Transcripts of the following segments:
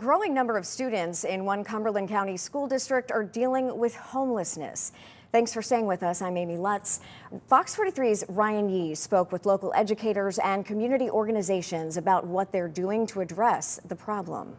growing number of students in one Cumberland County school district are dealing with homelessness. Thanks for staying with us. I'm Amy Lutz. Fox 43's Ryan Yee spoke with local educators and community organizations about what they're doing to address the problem.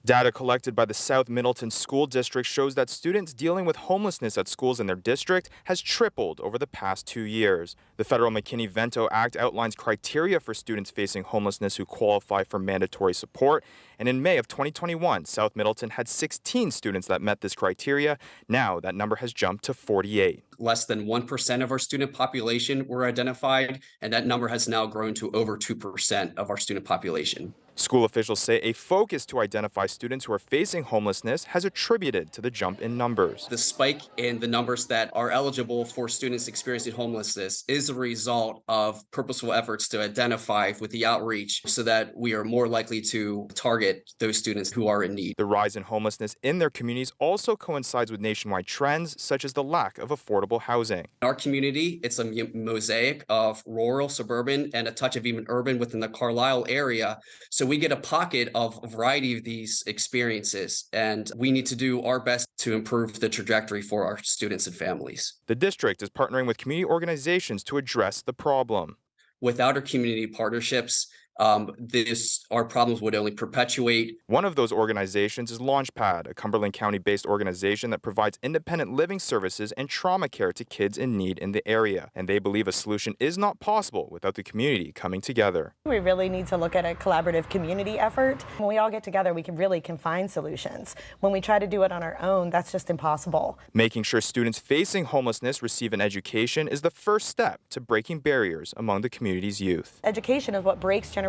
Data collected by the South Middleton School District shows that students dealing with homelessness at schools in their district has tripled over the past 2 years. The federal McKinney-Vento Act outlines criteria for students facing homelessness who qualify for mandatory support. And in May of 2021, South Middleton had 16 students that met this criteria. Now that number has jumped to 48. Less than 1% of our student population were identified, and that number has now grown to over 2% of our student population. School officials say a focus to identify students who are facing homelessness has attributed to the jump in numbers. The spike in the numbers that are eligible for students experiencing homelessness is a result of purposeful efforts to identify with the outreach so that we are more likely to target those students who are in need. The rise in homelessness in their communities also coincides with nationwide trends such as the lack of affordable housing. In our community, it's a mosaic of rural, suburban, and a touch of even urban within the Carlisle area. So we get a pocket of a variety of these experiences, and we need to do our best to improve the trajectory for our students and families. The district is partnering with community organizations to address the problem. Without our community partnerships, our problems would only perpetuate. One of those organizations is Launchpad, a Cumberland County-based organization that provides independent living services and trauma care to kids in need in the area. And they believe a solution is not possible without the community coming together. We really need to look at a collaborative community effort. When we all get together, we can find solutions. When we try to do it on our own, that's just impossible. Making sure students facing homelessness receive an education is the first step to breaking barriers among the community's youth. Education is what breaks generational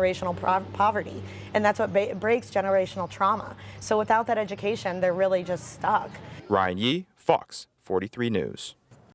poverty, and that's what breaks generational trauma. So without that education, they're really just stuck. Ryan Yee, Fox 43 News.